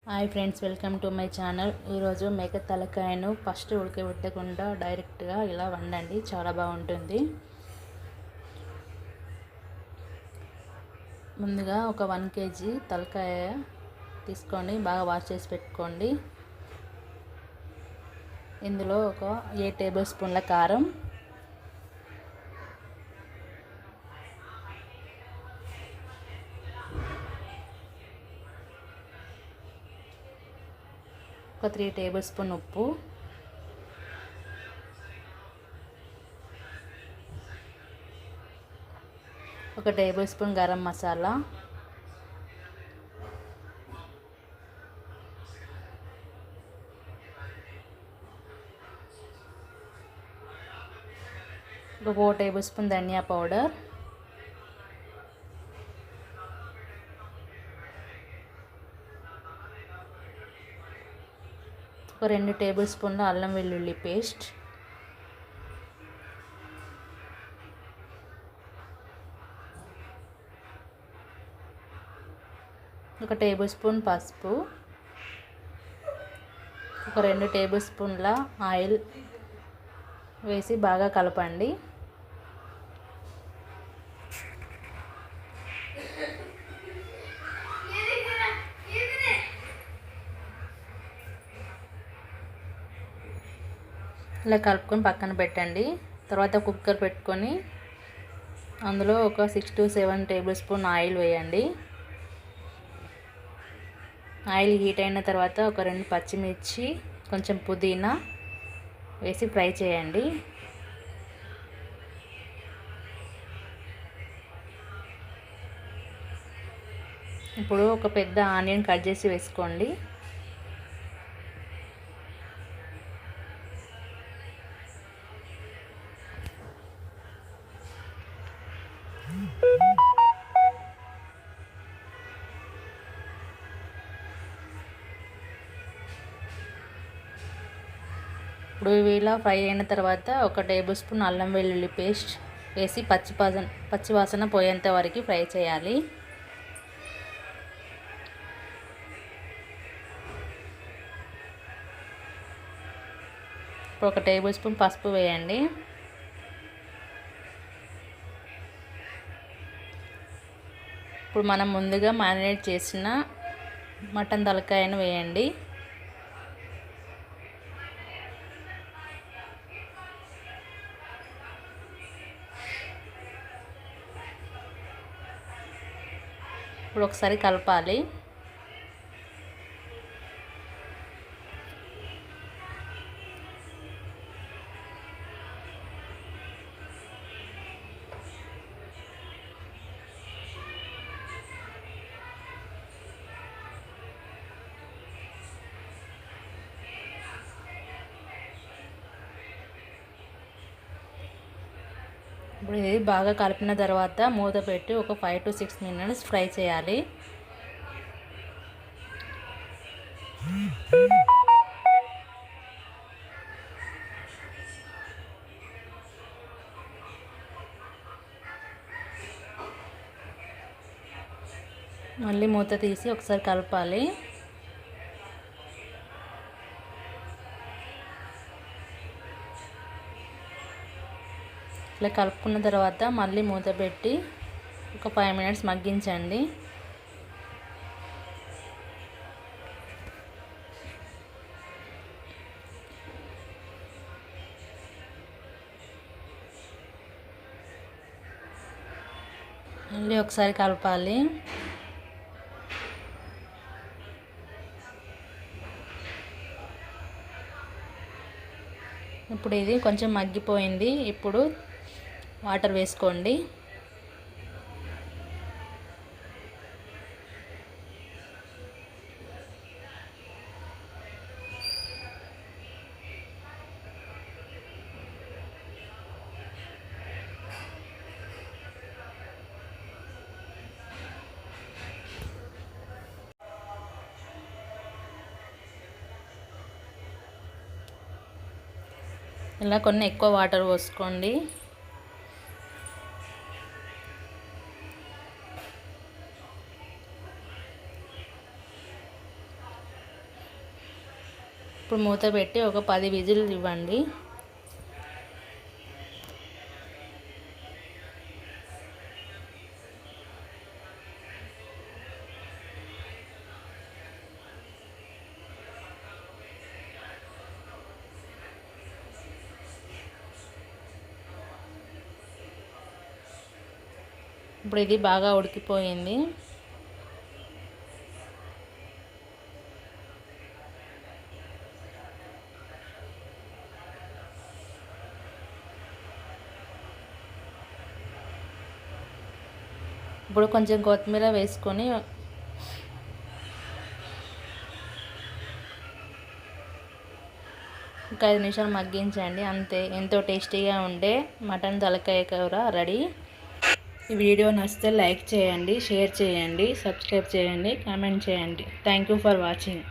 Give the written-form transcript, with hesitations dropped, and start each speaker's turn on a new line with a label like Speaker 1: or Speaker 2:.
Speaker 1: Hi friends, welcome to my channel. ఈరోజు మేక తలకాయను first ఉడకబెట్టకుండా డైరెక్ట్గా ఇలా వండండి, చాలా బాగుంటుంది. ముందుగా ఒక 1 kg తలకాయ తీసుకొని బాగా వాష్ చేసి పెట్టుకోండి. ఇందులో ఒక 8 టేబుల్ స్పూన్ల కారం, ఒక 3 టేబుల్ స్పూన్ ఉప్పు, ఒక టేబుల్ స్పూన్ గరం మసాలా, ఒక 4 టేబుల్ స్పూన్ ధనియా పౌడర్, ఒక 2 టేబుల్ స్పూన్ల అల్లం వెల్లుల్లి పేస్ట్, ఒక టేబుల్ స్పూన్ పసుపు, ఒక 2 టేబుల్ స్పూన్ల ఆయిల్ వేసి బాగా కలపండి. ఇలా కలుపుకొని పక్కన పెట్టండి. తర్వాత కుక్కర్ పెట్టుకొని అందులో ఒక 6 to 7 టేబుల్ స్పూన్ ఆయిల్ వేయండి. ఆయిల్ హీట్ అయిన తర్వాత ఒక 2 పచ్చిమిర్చి, కొంచెం పుదీనా వేసి ఫ్రై చేయండి. ఇప్పుడు ఒక పెద్ద ఆనియన్ కట్ చేసి వేసుకోండి. ఇప్పుడు ఇలా ఫ్రై అయిన తర్వాత ఒక టేబుల్ స్పూన్ అల్లం వెల్లుల్లి పేస్ట్ వేసి పచ్చివాసన పోయేంత వరకు ఫ్రై చేయాలి. ఇప్పుడు ఒక టేబుల్ స్పూన్ పసుపు వేయండి. ఇప్పుడు మనం ముందుగా మ్యారినేట్ చేసిన మటన్ తలకాయను వేయండి. ఇప్పుడు ఒకసారి కలపాలి. ఇప్పుడు ఇది బాగా కలిపిన తర్వాత మూత పెట్టి ఒక 5 to 6 minutes ఫ్రై చేయాలి. మళ్ళీ మూత తీసి ఒకసారి కలపాలి. ఇట్లా కలుపుకున్న తర్వాత మళ్ళీ మూత పెట్టి ఒక 5 minutes మగ్గించండి. మళ్ళీ ఒకసారి కలపాలి. ఇప్పుడు ఇది కొంచెం మగ్గిపోయింది. ఇప్పుడు వాటర్ వేసుకోండి. ఇలా కొన్ని ఎక్కువ వాటర్ పోసుకోండి. ఇప్పుడు మూత పెట్టి ఒక 10 విజిల్ ఇవ్వండి. ఇప్పుడు ఇది బాగా ఉడికిపోయింది. ఇప్పుడు కొంచెం కొత్తిమీర వేసుకొని ఒక 5 నిమిషాలు మగ్గించండి. అంతే, ఎంతో టేస్టీగా ఉండే మటన్ తలకాయ కూర రెడీ. ఈ వీడియో నచ్చితే లైక్ చేయండి, షేర్ చేయండి, సబ్స్క్రైబ్ చేయండి, కామెంట్ చేయండి. Thank you for watching.